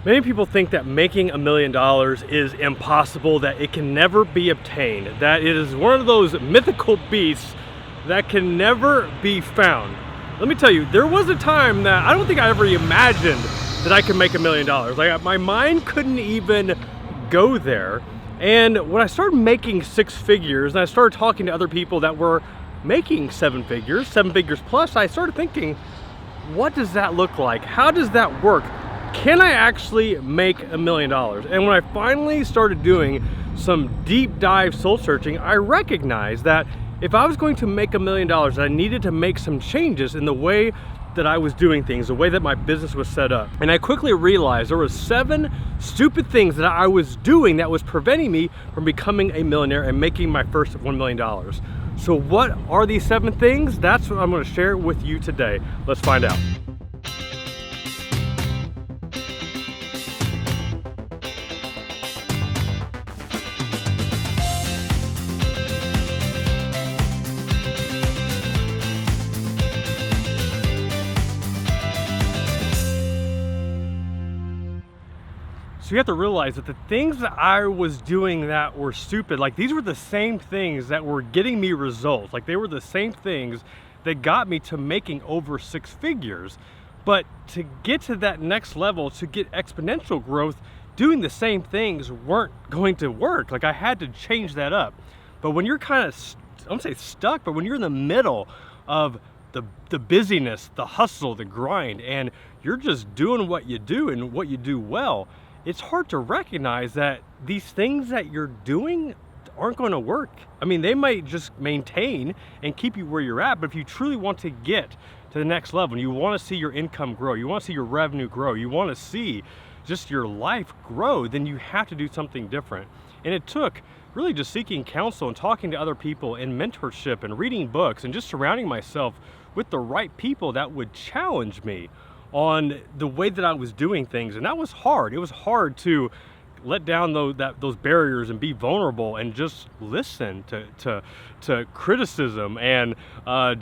Many people think that making $1 million is impossible, that it can never be obtained, that it is one of those mythical beasts that can never be found. Let me tell you, there was a time that I don't think I ever imagined that I could make $1 million. Like, my mind couldn't even go there. And when I started making six figures and I started talking to other people that were making seven figures plus, I started thinking, what does that look like? How does that work? Can I actually make $1 million? And when I finally started doing some deep dive soul searching, I recognized that if I was going to make $1 million, I needed to make some changes in the way that I was doing things, the way that my business was set up. And I quickly realized there were 7 stupid things that I was doing that was preventing me from becoming a millionaire and making my first $1 million. So what are these 7 things? That's what I'm going to share with you today. Let's find out. So you have to realize that the things that I was doing that were stupid, like these were the same things that were getting me results. Like they were the same things that got me to making over 6 figures. But to get to that next level, to get exponential growth, doing the same things weren't going to work. Like I had to change that up. But when you're kind of, I don't say stuck, but when you're in the middle of the busyness, the hustle, the grind, and you're just doing what you do and what you do well, it's hard to recognize that these things that you're doing aren't going to work. I mean, they might just maintain and keep you where you're at, but if you truly want to get to the next level, and you want to see your income grow, you want to see your revenue grow, you want to see just your life grow, then you have to do something different. And it took really just seeking counsel and talking to other people and mentorship and reading books and just surrounding myself with the right people that would challenge me on the way that I was doing things. And that was hard. It was hard to let down those barriers and be vulnerable and just listen to criticism and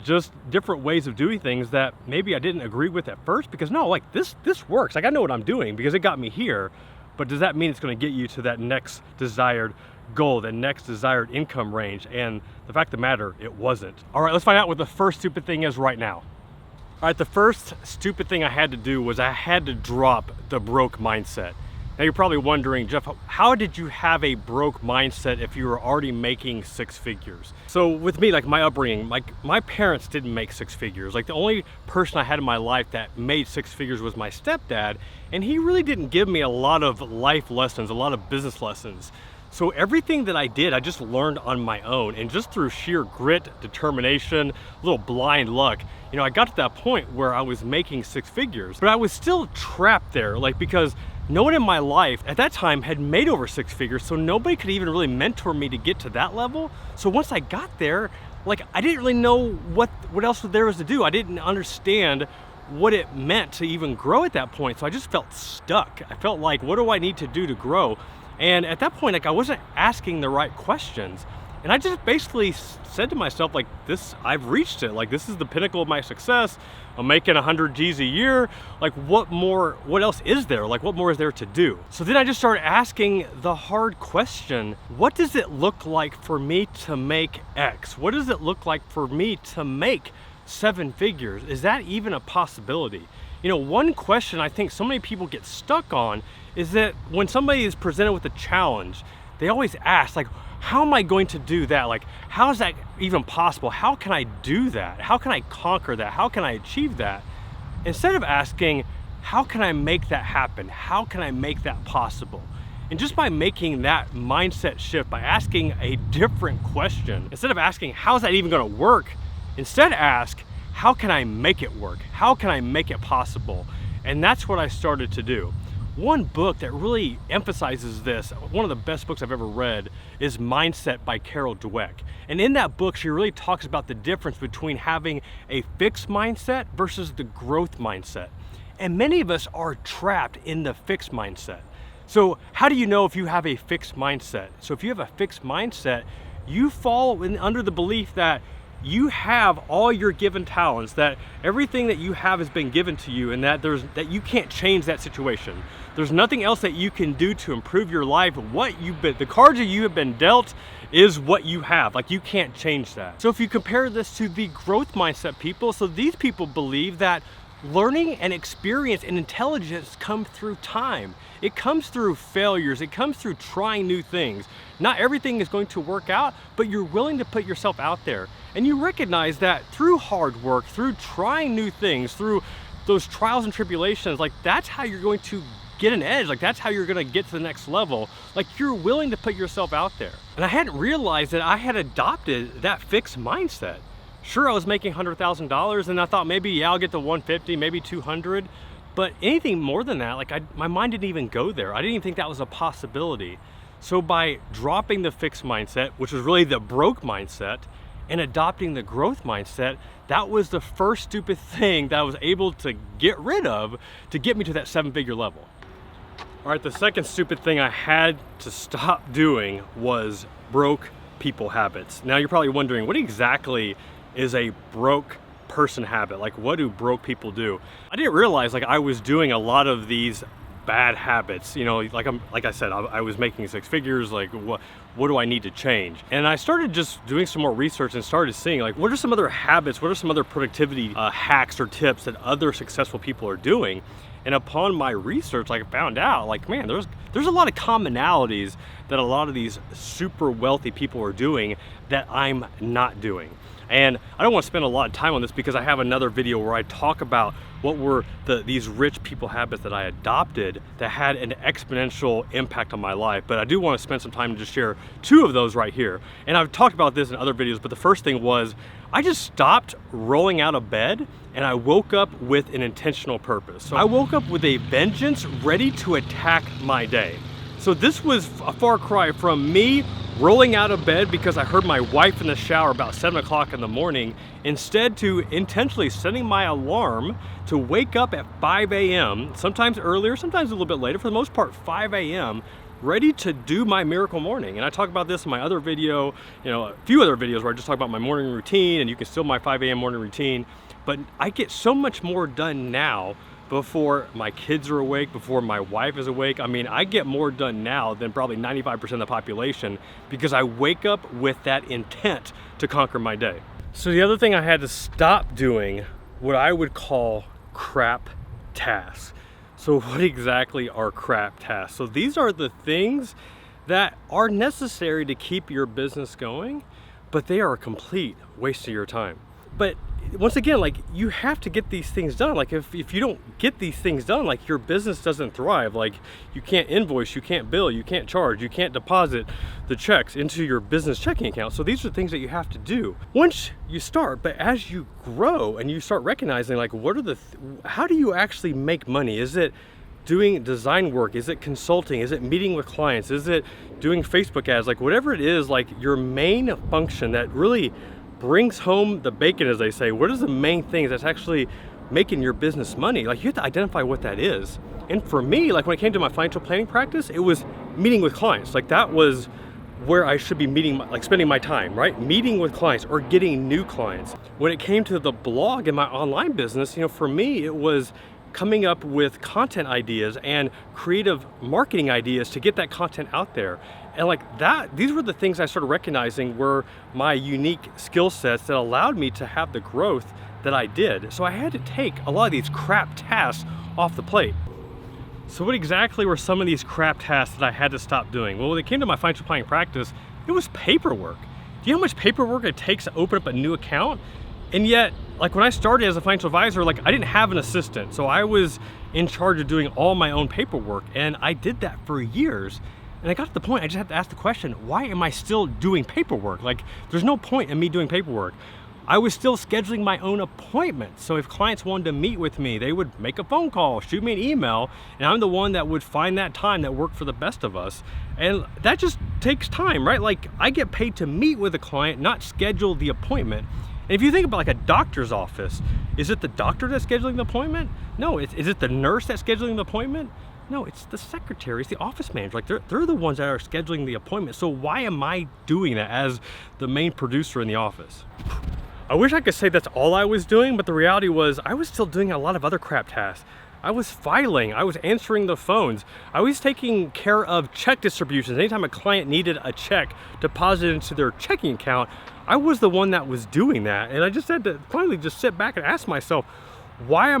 just different ways of doing things that maybe I didn't agree with at first, because no, like this works. Like I know what I'm doing because it got me here, but does that mean it's going to get you to that next desired goal, that next desired income range? And the fact of the matter, it wasn't. All right, let's find out what the first stupid thing is right now. All right, the first stupid thing I had to do was I had to drop the broke mindset. Now you're probably wondering, Jeff, how did you have a broke mindset if you were already making 6 figures? So with me, like my upbringing, like my parents didn't make 6 figures. Like the only person I had in my life that made 6 figures was my stepdad, and he really didn't give me a lot of life lessons, a lot of business lessons. So everything that I did, I just learned on my own, and just through sheer grit, determination, a little blind luck, you know, I got to that point where I was making 6 figures, but I was still trapped there, like because no one in my life at that time had made over 6 figures, so nobody could even really mentor me to get to that level. So once I got there, like I didn't really know what else there was to do. I didn't understand what it meant to even grow at that point. So I just felt stuck. I felt like, what do I need to do to grow? And at that point, like I wasn't asking the right questions. And I just basically said to myself, like, I've reached it. Like, this is the pinnacle of my success. I'm making 100 G's a year. Like, what else is there? Like, what more is there to do? So then I just started asking the hard question, what does it look like for me to make X? What does it look like for me to make 7 figures? Is that even a possibility? You know, one question I think so many people get stuck on is that when somebody is presented with a challenge, they always ask, like, how am I going to do that? Like, how is that even possible? How can I do that? How can I conquer that? How can I achieve that? Instead of asking, how can I make that happen? How can I make that possible? And just by making that mindset shift, by asking a different question, instead of asking, how is that even going to work? Instead ask, how can I make it work? How can I make it possible? And that's what I started to do. One book that really emphasizes this, one of the best books I've ever read, is Mindset by Carol Dweck. And in that book, she really talks about the difference between having a fixed mindset versus the growth mindset. And many of us are trapped in the fixed mindset. So how do you know if you have a fixed mindset? So if you have a fixed mindset, you fall under the belief that you have all your given talents, that everything that you have has been given to you, and that you can't change that situation. There's nothing else that you can do to improve your life. The cards that you have been dealt is what you have. Like, you can't change that. So if you compare this to the growth mindset people, so these people believe that learning and experience and intelligence come through time. It comes through failures. It comes through trying new things. Not everything is going to work out, but you're willing to put yourself out there. And you recognize that through hard work, through trying new things, through those trials and tribulations, like, that's how you're going to get an edge. Like, that's how you're going to get to the next level. Like, you're willing to put yourself out there. And I hadn't realized that I had adopted that fixed mindset. Sure, I was making $100,000 and I thought maybe, yeah, I'll get to 150, maybe 200. But anything more than that, like, my mind didn't even go there. I didn't even think that was a possibility. So by dropping the fixed mindset, which was really the broke mindset, and adopting the growth mindset, that was the first stupid thing that I was able to get rid of to get me to that 7-figure level. All right, the second stupid thing I had to stop doing was broke people habits. Now you're probably wondering, what exactly is a broke person habit? Like, what do broke people do? I didn't realize, like, I was doing a lot of these bad habits. You know, like I said, I was making 6 figures. Like, what do I need to change? And I started just doing some more research and started seeing, like, what are some other habits, what are some other productivity hacks or tips that other successful people are doing? And upon my research, like, I found out, like, man, there's a lot of commonalities that a lot of these super wealthy people are doing that I'm not doing. And I don't want to spend a lot of time on this because I have another video where I talk about what were these rich people habits that I adopted that had an exponential impact on my life. But I do want to spend some time to just share 2 of those right here. And I've talked about this in other videos, but the first thing was I just stopped rolling out of bed and I woke up with an intentional purpose. So I woke up with a vengeance, ready to attack my day. So this was a far cry from me rolling out of bed because I heard my wife in the shower about 7 o'clock in the morning, instead to intentionally setting my alarm to wake up at 5 a.m., sometimes earlier, sometimes a little bit later, for the most part 5 a.m., ready to do my miracle morning. And I talk about this in my other video, you know, a few other videos where I just talk about my morning routine, and you can steal my 5 a.m. morning routine. But I get so much more done now before my kids are awake, before my wife is awake. I mean, I get more done now than probably 95% of the population because I wake up with that intent to conquer my day. So the other thing I had to stop doing, what I would call crap tasks. So what exactly are crap tasks? So these are the things that are necessary to keep your business going, but they are a complete waste of your time. But once again, like, you have to get these things done. Like, if you don't get these things done, like, your business doesn't thrive. Like, you can't invoice, you can't bill, you can't charge, you can't deposit the checks into your business checking account. So these are things that you have to do once you start. But as you grow and you start recognizing, like, what are how do you actually make money? Is it doing design work? Is it consulting? Is it meeting with clients? Is it doing Facebook ads? Like, whatever it is, like, your main function that really brings home the bacon, as they say, what is the main thing that's actually making your business money? Like, you have to identify what that is. And for me, like, when it came to my financial planning practice, it was meeting with clients. Like, that was where I should be spending my time, right? Meeting with clients or getting new clients. When it came to the blog and my online business, you know, for me, it was coming up with content ideas and creative marketing ideas to get that content out there. And like that, these were the things I started recognizing were my unique skill sets that allowed me to have the growth that I did. So I had to take a lot of these crap tasks off the plate. So what exactly were some of these crap tasks that I had to stop doing? Well, when it came to my financial planning practice, it was paperwork. Do you know how much paperwork it takes to open up a new account? And yet, like, when I started as a financial advisor, like, I didn't have an assistant. So I was in charge of doing all my own paperwork. And I did that for years. And I got to the point, I just had to ask the question, why am I still doing paperwork? Like, there's no point in me doing paperwork. I was still scheduling my own appointments. So if clients wanted to meet with me, they would make a phone call, shoot me an email, and I'm the one that would find that time that worked for the best of us. And that just takes time, right? Like, I get paid to meet with a client, not schedule the appointment. And if you think about like a doctor's office, is it the doctor that's scheduling the appointment? No, is it the nurse that's scheduling the appointment? No, it's the secretary, it's the office manager. Like, they're the ones that are scheduling the appointment. So why am I doing that as the main producer in the office? I wish I could say that's all I was doing, but the reality was I was still doing a lot of other crap tasks. I was filing, I was answering the phones, I was taking care of check distributions. Anytime a client needed a check deposited into their checking account, I was the one that was doing that. And I just had to finally just sit back and ask myself, why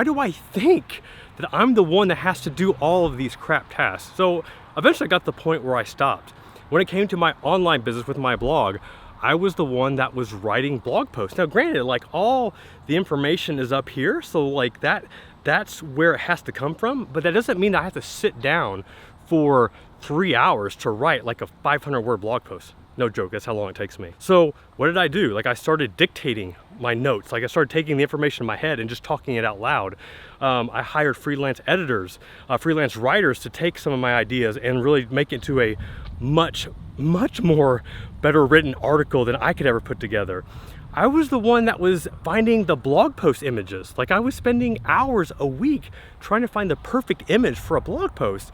do I think that I'm the one that has to do all of these crap tasks? So eventually I got to the point where I stopped. When it came to my online business with my blog, I was the one that was writing blog posts. Now granted, like all the information is up here, so like that's where it has to come from, but that doesn't mean that I have to sit down for 3 hours to write like a 500-word blog post. No joke, that's how long it takes me. So what did I do? Like I started dictating my notes. Like I started taking the information in my head and just talking it out loud. I hired freelance editors, freelance writers to take some of my ideas and really make it to a much more better written article than I could ever put together. I was the one that was finding the blog post images. Like I was spending hours a week trying to find the perfect image for a blog post.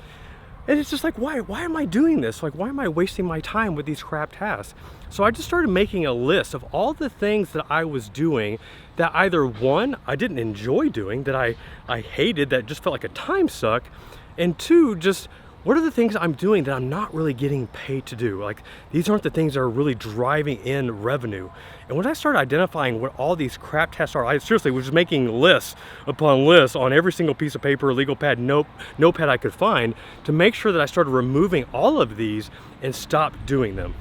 And it's just like, why am I doing this? Like, why am I wasting my time with these crap tasks? So I just started making a list of all the things that I was doing that either one, I didn't enjoy doing, that I hated, that just felt like a time suck, and two, just what are the things I'm doing that I'm not really getting paid to do? Like, these aren't the things that are really driving in revenue. And when I started identifying what all these crap tasks are, I seriously was just making lists upon lists on every single piece of paper, legal pad, notepad I could find to make sure that I started removing all of these and stopped doing them.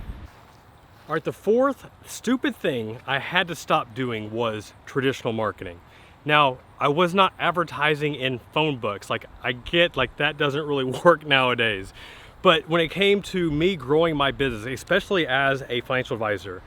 All right, the fourth stupid thing I had to stop doing was traditional marketing. Now, I was not advertising in phone books. Like, I get like that doesn't really work nowadays. But when it came to me growing my business, especially as a financial advisor,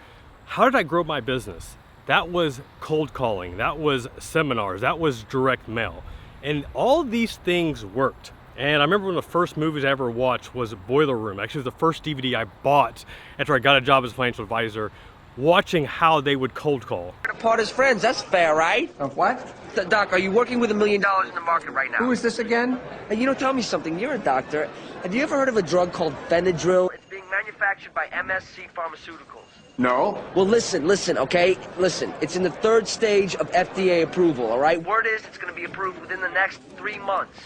how did I grow my business? That was cold calling, that was seminars, that was direct mail. And all these things worked. And I remember one of the first movies I ever watched was Boiler Room. Actually, it was the first DVD I bought after I got a job as a financial advisor, watching how they would cold call. Part as friends, that's fair, right? Of what? Doc, are you working with $1 million in the market right now? Who is this again? And tell me something. You're a doctor. Have you ever heard of a drug called Benadryl? It's being manufactured by MSC Pharmaceuticals. No. Well, listen, okay? Listen, it's in the 3rd stage of FDA approval, all right? Word is it's going to be approved within the next 3 months.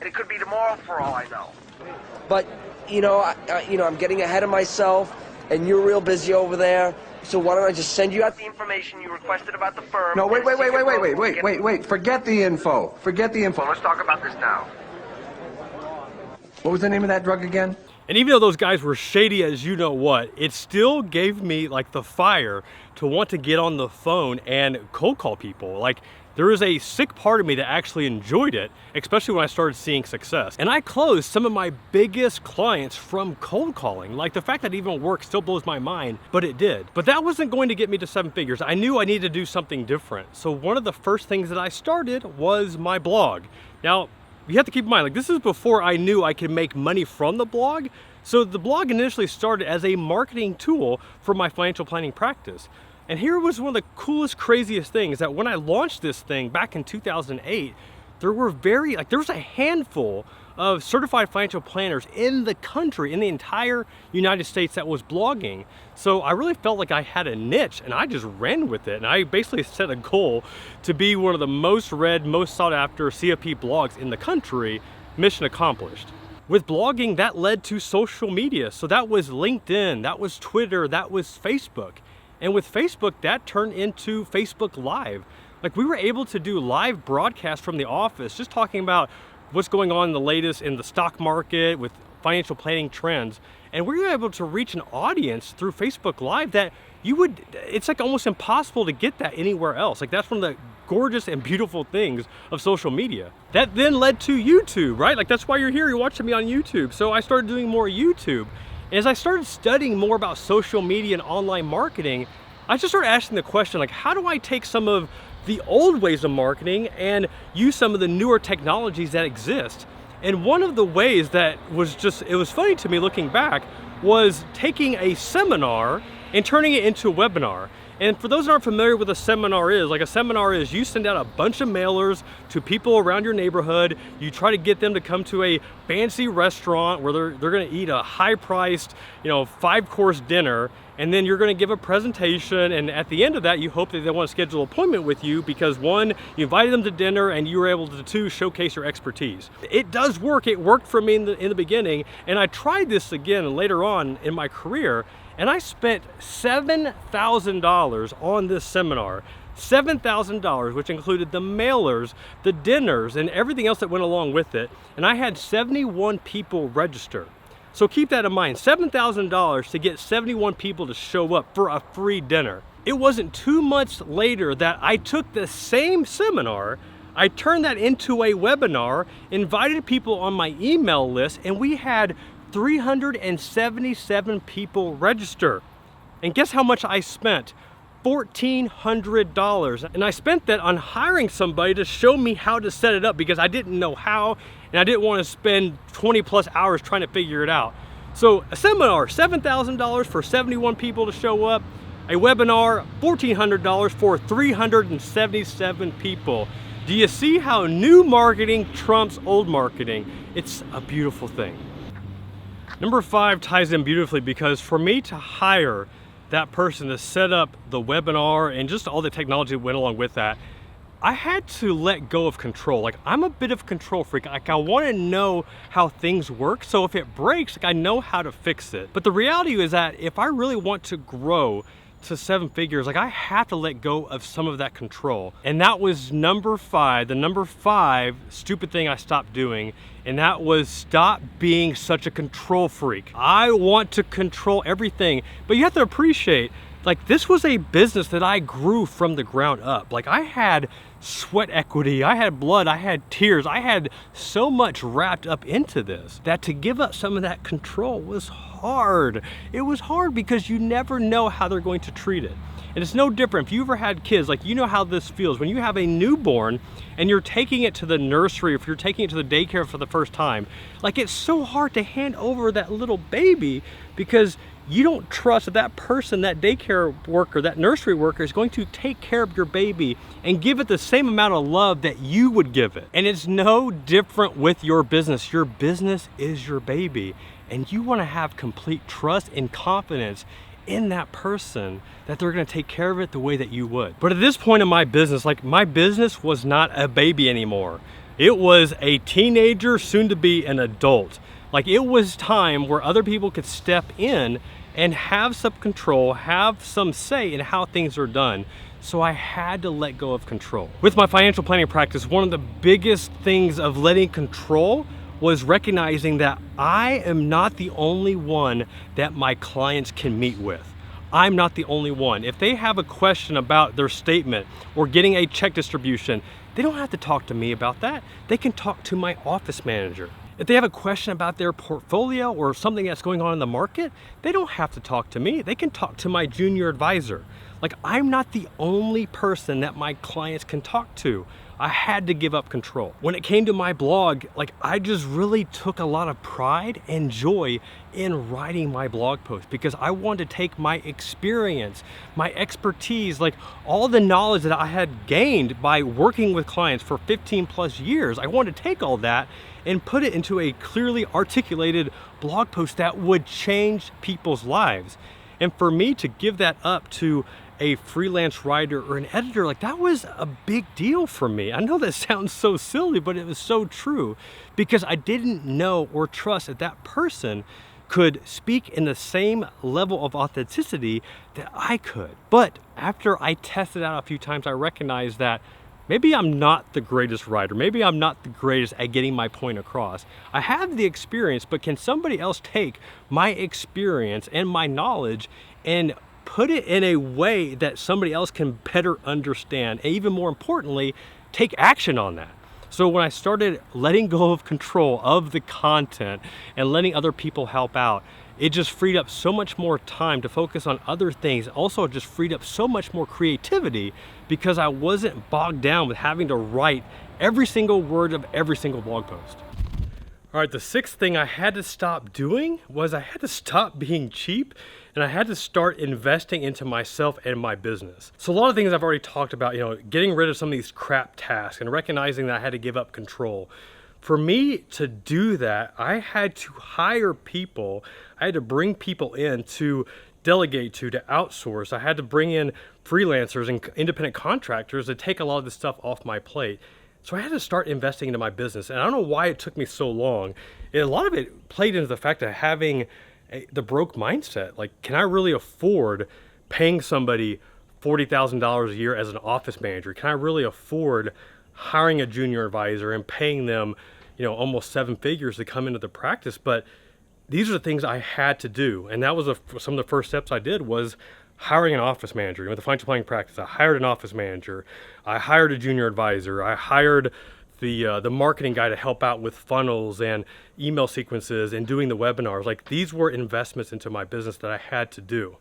And it could be tomorrow for all I know. But, I'm getting ahead of myself, and you're real busy over there. So why don't I just send you out the information you requested about the firm? No, wait. Forget the info. Well, let's talk about this now. What was the name of that drug again? And even though those guys were shady as you know what, it still gave me like the fire to want to get on the phone and cold call people. Like, there was a sick part of me that actually enjoyed it, especially when I started seeing success. And I closed some of my biggest clients from cold calling. Like, the fact that it even worked still blows my mind, but it did. But that wasn't going to get me to 7 figures. I knew I needed to do something different. So one of the first things that I started was my blog. Now, you have to keep in mind, like, this is before I knew I could make money from the blog. So the blog initially started as a marketing tool for my financial planning practice. And here was one of the coolest, craziest things, that when I launched this thing back in 2008, there was a handful of certified financial planners in the country, in the entire United States, that was blogging. So I really felt like I had a niche, and I just ran with it. And I basically set a goal to be one of the most read, most sought after CFP blogs in the country. Mission accomplished. With blogging, that led to social media. So that was LinkedIn, that was Twitter, that was Facebook. And with Facebook, that turned into Facebook Live. Like, we were able to do live broadcasts from the office, just talking about what's going on in the latest in the stock market with financial planning trends. And we were able to reach an audience through Facebook Live that it's like almost impossible to get that anywhere else. Like, that's one of the gorgeous and beautiful things of social media. That then led to YouTube, right? Like, that's why you're here, you're watching me on YouTube. So I started doing more YouTube. As I started studying more about social media and online marketing, I just started asking the question, like, how do I take some of the old ways of marketing and use some of the newer technologies that exist? And one of the ways that it was funny to me looking back, was taking a seminar and turning it into a webinar. And for those that aren't familiar with a seminar is you send out a bunch of mailers to people around your neighborhood. You try to get them to come to a fancy restaurant where they're gonna eat a high-priced, 5-course dinner. and then you're going to give a presentation, and at the end of that you hope that they want to schedule an appointment with you because one, you invited them to dinner, and you were able to two, showcase your expertise. It does work. It worked for me in the beginning, and I tried this again later on in my career, and I spent $7,000 on this seminar. $7,000, which included the mailers, the dinners, and everything else that went along with it. And I had 71 people register. So keep that in mind, $7,000 to get 71 people to show up for a free dinner. It wasn't 2 months later that I took the same seminar, I turned that into a webinar, invited people on my email list, and we had 377 people register. And guess how much I spent? $1,400, and I spent that on hiring somebody to show me how to set it up because I didn't know how, and I didn't want to spend 20 plus hours trying to figure it out. So a seminar, $7,000 for 71 people to show up, a webinar, $1,400 for 377 people. Do you see how new marketing trumps old marketing? It's a beautiful thing. Number 5 ties in beautifully because for me to hire that person to set up the webinar and just all the technology that went along with that, I had to let go of control. Like, I'm a bit of a control freak. Like, I want to know how things work. So if it breaks, like, I know how to fix it. But the reality is that if I really want to grow to 7 figures, like, I have to let go of some of that control. And that was number 5, the number 5 stupid thing I stopped doing. And that was stop being such a control freak. I want to control everything, but you have to appreciate, like, this was a business that I grew from the ground up. Like, I had sweat equity, I had blood, I had tears, I had so much wrapped up into this that to give up some of that control was hard. It was hard because you never know how they're going to treat it. And it's no different. If you ever had kids, like, you know how this feels. When you have a newborn and you're taking it to the nursery, if you're taking it to the daycare for the first time, like, it's so hard to hand over that little baby because you don't trust that that person, that daycare worker, that nursery worker is going to take care of your baby and give it the same amount of love that you would give it. And it's no different with your business. Your business is your baby, and you want to have complete trust and confidence in that person that they're going to take care of it the way that you would. But at this point in my business, like, my business was not a baby anymore. It was a teenager, soon to be an adult. Like, it was time where other people could step in and have some control, have some say in how things are done. So I had to let go of control. With my financial planning practice, one of the biggest things of letting control was recognizing that I am not the only one that my clients can meet with. I'm not the only one. If they have a question about their statement or getting a check distribution, they don't have to talk to me about that. They can talk to my office manager. If they have a question about their portfolio or something that's going on in the market, they don't have to talk to me. They can talk to my junior advisor. Like, I'm not the only person that my clients can talk to. I had to give up control. When it came to my blog, like, I just really took a lot of pride and joy in writing my blog post because I wanted to take my experience, my expertise, like all the knowledge that I had gained by working with clients for 15 plus years. I wanted to take all that and put it into a clearly articulated blog post that would change people's lives. And for me to give that up to a freelance writer or an editor, like, that was a big deal for me. I know that sounds so silly, but it was so true because I didn't know or trust that that person could speak in the same level of authenticity that I could. But after I tested out a few times, I recognized that maybe I'm not the greatest writer. Maybe I'm not the greatest at getting my point across. I have the experience, but can somebody else take my experience and my knowledge and put it in a way that somebody else can better understand, and even more importantly, take action on that? So when I started letting go of control of the content and letting other people help out, it just freed up so much more time to focus on other things. Also just freed up so much more creativity because I wasn't bogged down with having to write every single word of every single blog post. All right, the 6th thing I had to stop doing was I had to stop being cheap, and I had to start investing into myself and my business. So a lot of things I've already talked about, getting rid of some of these crap tasks and recognizing that I had to give up control. For me to do that, I had to hire people. I had to bring people in to delegate to outsource. I had to bring in freelancers and independent contractors to take a lot of this stuff off my plate. So I had to start investing into my business. And I don't know why it took me so long. A lot of it played into the fact of having the broke mindset. Like, can I really afford paying somebody $40,000 a year as an office manager? Can I really afford hiring a junior advisor and paying them, almost 7 figures to come into the practice? But these are the things I had to do. And that was some of the first steps I did was hiring an office manager. With the financial planning practice, I hired an office manager. I hired a junior advisor. I hired the marketing guy to help out with funnels and email sequences and doing the webinars. Like, these were investments into my business that I had to do.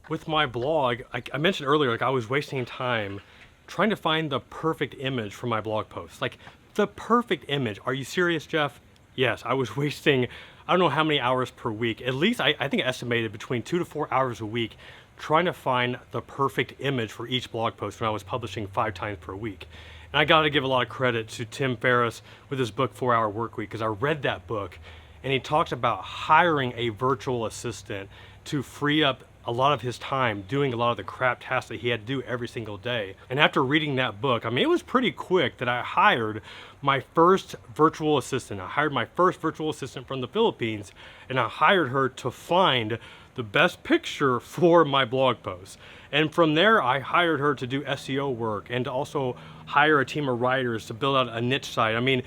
With my blog, I mentioned earlier, like, I was wasting time trying to find the perfect image for my blog post. Like, the perfect image. Are you serious, Jeff? Yes, I was wasting, I don't know how many hours per week. At least I think I estimated between 2 to 4 hours a week trying to find the perfect image for each blog post when I was publishing 5 times per week. And I got to give a lot of credit to Tim Ferriss with his book 4 Hour Workweek, because I read that book and he talks about hiring a virtual assistant to free up a lot of his time doing a lot of the crap tasks that he had to do every single day. And after reading that book, I mean, it was pretty quick that I hired my first virtual assistant. I hired my first virtual assistant from the Philippines, and I hired her to find the best picture for my blog posts. And from there, I hired her to do SEO work and to also hire a team of writers to build out a niche site. I mean,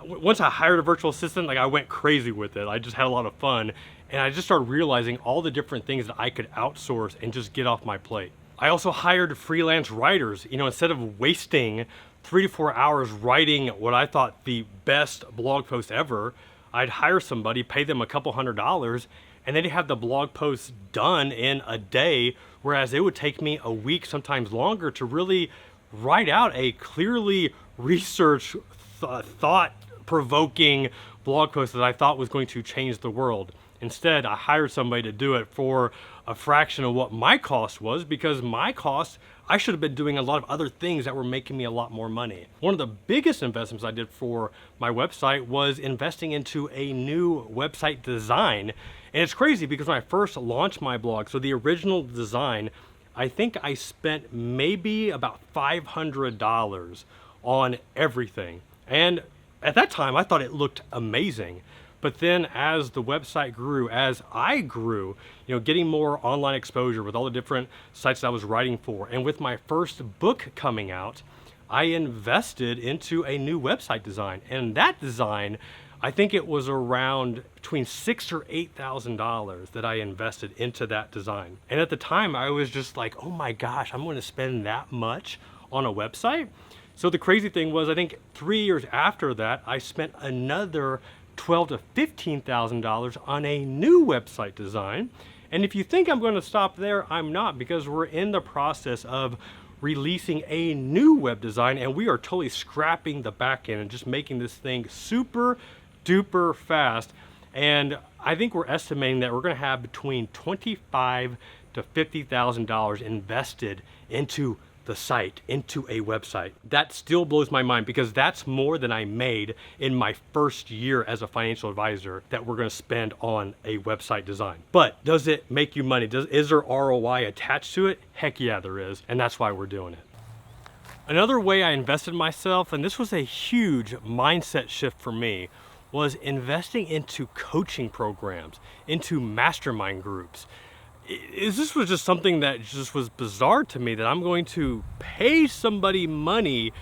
once I hired a virtual assistant, like, I went crazy with it. I just had a lot of fun. And I just started realizing all the different things that I could outsource and just get off my plate. I also hired freelance writers. Instead of wasting 3 to 4 hours writing what I thought the best blog post ever, I'd hire somebody, pay them a couple $100s, and they'd have the blog post done in a day, whereas it would take me a week, sometimes longer, to really write out a clearly researched, thought-provoking blog post that I thought was going to change the world. Instead, I hired somebody to do it for a fraction of what my cost was, because my cost, I should have been doing a lot of other things that were making me a lot more money. One of the biggest investments I did for my website was investing into a new website design. And it's crazy because when I first launched my blog, so the original design, I think I spent maybe about $500 on everything. And at that time, I thought it looked amazing. But then as the website grew, as I grew, getting more online exposure with all the different sites that I was writing for, and with my first book coming out, I invested into a new website design. And that design, I think it was around between $6,000 or $8,000 that I invested into that design. And at the time, I was just like, oh my gosh, I'm going to spend that much on a website? So the crazy thing was, I think 3 years after that, I spent another $12,000 to $15,000 on a new website design. And if you think I'm going to stop there, I'm not, because we're in the process of releasing a new web design, and we are totally scrapping the back end and just making this thing super duper fast. And I think we're estimating that we're going to have between $25,000 to $50,000 invested into the site, into a website. That still blows my mind, because that's more than I made in my first year as a financial advisor that we're going to spend on a website design. But does it make you money? Is there ROI attached to it? Heck yeah, there is. And that's why we're doing it. Another way I invested in myself, and this was a huge mindset shift for me, was investing into coaching programs, into mastermind groups. This was just something that just was bizarre to me, that I'm going to pay somebody money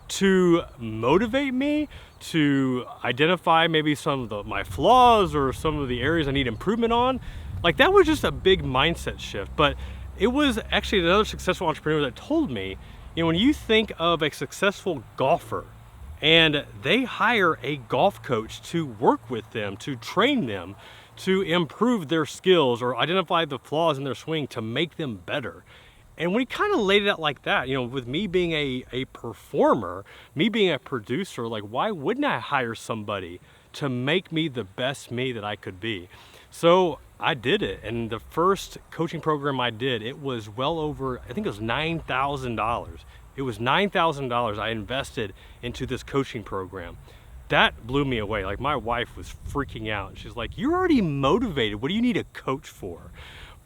to motivate me, to identify maybe some of my flaws or some of the areas I need improvement on. Like, that was just a big mindset shift. But it was actually another successful entrepreneur that told me, when you think of a successful golfer and they hire a golf coach to work with them, to train them, to improve their skills or identify the flaws in their swing to make them better. And when he kind of laid it out like that, with me being a performer, me being a producer, like, why wouldn't I hire somebody to make me the best me that I could be? So I did it. And the first coaching program I did, it was well over, I think it was $9,000. It was $9,000 I invested into this coaching program. that blew me away. Like, my wife was freaking out. She's like, you're already motivated. What do you need a coach for?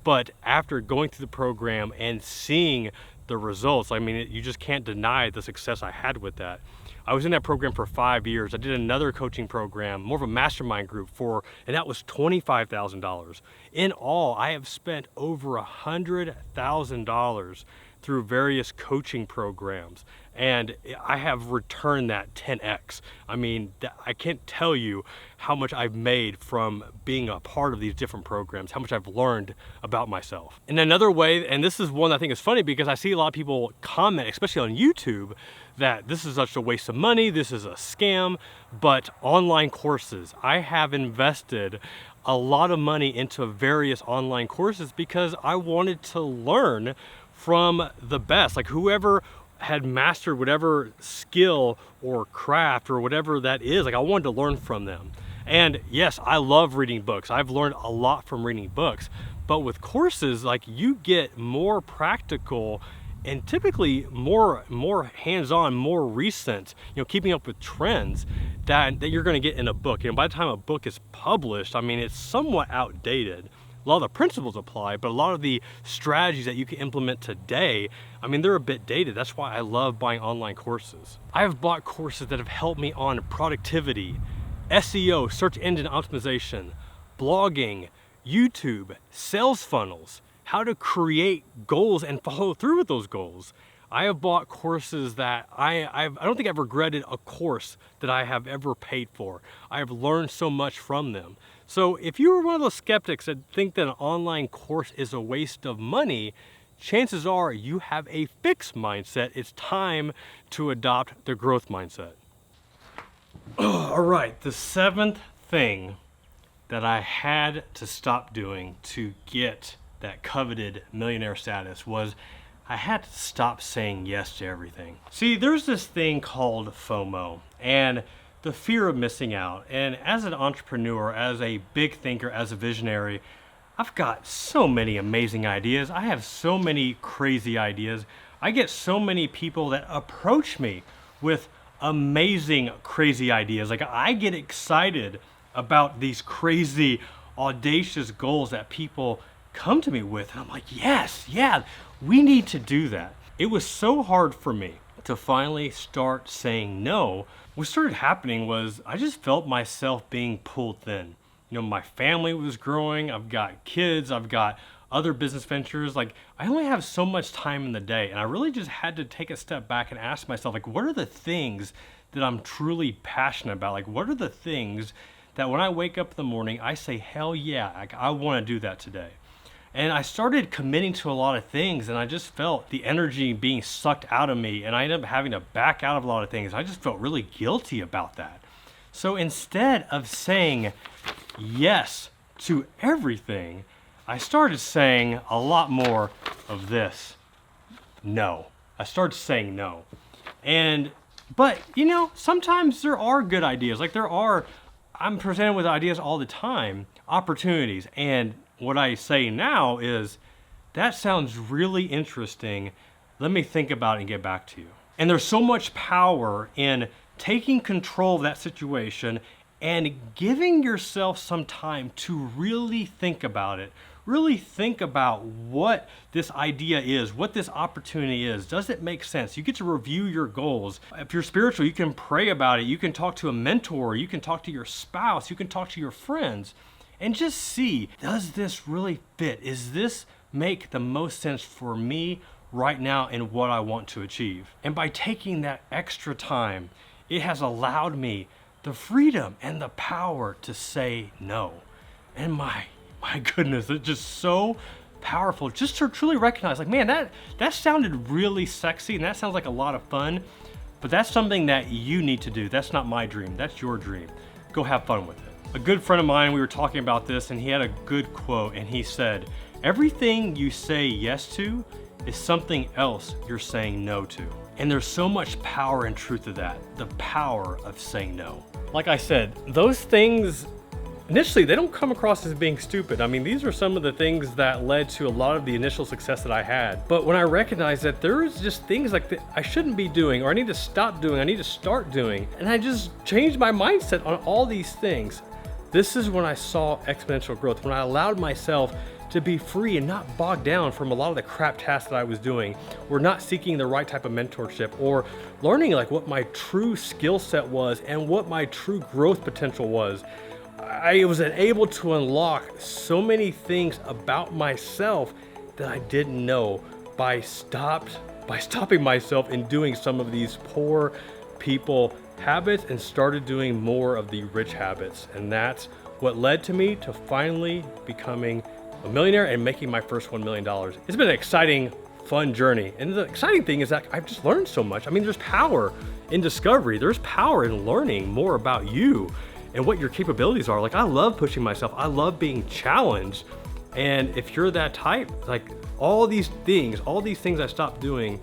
But after going through the program and seeing the results, I mean, you just can't deny the success I had with that. I was in that program for 5 years. I did another coaching program, more of a mastermind group and that was $25,000. In all, I have spent over $100,000 through various coaching programs, and I have returned that 10x. I mean, I can't tell you how much I've made from being a part of these different programs, how much I've learned about myself. In another way, and this is one I think is funny because I see a lot of people comment, especially on YouTube, that this is such a waste of money, this is a scam, but online courses, I have invested a lot of money into various online courses because I wanted to learn from the best, like whoever had mastered whatever skill or craft or whatever that is, like I wanted to learn from them. And yes, I love reading books. I've learned a lot from reading books, but with courses, like you get more practical and typically more hands-on, more recent, keeping up with trends that you're going to get in a book. By the time a book is published, I mean, it's somewhat outdated. A lot of the principles apply, but a lot of the strategies that you can implement today, I mean, they're a bit dated. That's why I love buying online courses. I have bought courses that have helped me on productivity, SEO, search engine optimization, blogging, YouTube, sales funnels, how to create goals and follow through with those goals. I have bought courses that I don't think I've regretted a course that I have ever paid for. I have learned so much from them. So if you were one of those skeptics that think that an online course is a waste of money, chances are you have a fixed mindset. It's time to adopt the growth mindset. All right, the seventh thing that I had to stop doing to get that coveted millionaire status was I had to stop saying yes to everything. See, there's this thing called FOMO and the fear of missing out. And as an entrepreneur, as a big thinker, as a visionary, I've got so many amazing ideas. I have so many crazy ideas. I get so many people that approach me with amazing, crazy ideas. Like, I get excited about these crazy, audacious goals that people come to me with, and I'm like, yes, yeah, we need to do that. It was so hard for me to finally start saying no. What started happening was I just felt myself being pulled thin. My family was growing, I've got kids, I've got other business ventures. Like, I only have so much time in the day, and I really just had to take a step back and ask myself, like, what are the things that I'm truly passionate about? Like, what are the things that when I wake up in the morning, I say, hell yeah, like, I want to do that today. And I started committing to a lot of things, and I just felt the energy being sucked out of me, and I ended up having to back out of a lot of things. I just felt really guilty about that. So instead of saying yes to everything, I started saying a lot more of this. No. I started saying no. But sometimes there are good ideas. Like, I'm presented with ideas all the time, opportunities, and what I say now is, that sounds really interesting. Let me think about it and get back to you. And there's so much power in taking control of that situation and giving yourself some time to really think about it. Really think about what this idea is, what this opportunity is. Does it make sense? You get to review your goals. If you're spiritual, you can pray about it. You can talk to a mentor. You can talk to your spouse. You can talk to your friends. And just see, does this really fit? Is this make the most sense for me right now in what I want to achieve? And by taking that extra time, it has allowed me the freedom and the power to say no. And my goodness, it's just so powerful just to truly recognize, like, man, that sounded really sexy and that sounds like a lot of fun, but that's something that you need to do. That's not my dream, that's your dream. Go have fun with it. A good friend of mine, we were talking about this, and he had a good quote, and he said, everything you say yes to is something else you're saying no to. And there's so much power and truth to that, the power of saying no. Like I said, those things initially they don't come across as being stupid. I mean, these are some of the things that led to a lot of the initial success that I had. But when I recognized that there is just things like that I shouldn't be doing, or I need to stop doing, I need to start doing, and I just changed my mindset on all these things. This is when I saw exponential growth, when I allowed myself to be free and not bogged down from a lot of the crap tasks that I was doing, or not seeking the right type of mentorship, or learning like what my true skill set was and what my true growth potential was. I was able to unlock so many things about myself that I didn't know by stopping myself in doing some of these poor people habits and started doing more of the rich habits. And that's what led to me to finally becoming a millionaire and making my first $1 million. It's been an exciting, fun journey. And the exciting thing is that I've just learned so much. I mean, there's power in discovery. There's power in learning more about you and what your capabilities are. Like, I love pushing myself. I love being challenged. And if you're that type, like all these things I stopped doing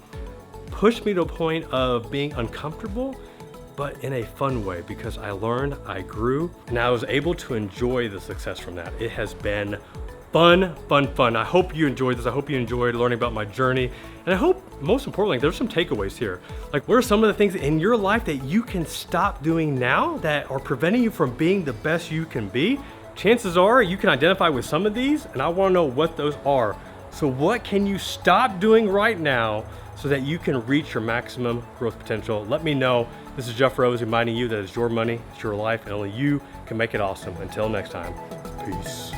pushed me to a point of being uncomfortable, but in a fun way, because I learned, I grew, and I was able to enjoy the success from that. It has been fun. I hope you enjoyed this. I hope you enjoyed learning about my journey. And I hope, most importantly, there's some takeaways here. Like, what are some of the things in your life that you can stop doing now that are preventing you from being the best you can be? Chances are you can identify with some of these, and I want to know what those are. So what can you stop doing right now so that you can reach your maximum growth potential? Let me know. This is Jeff Rose reminding you that it's your money, it's your life, and only you can make it awesome. Until next time, peace.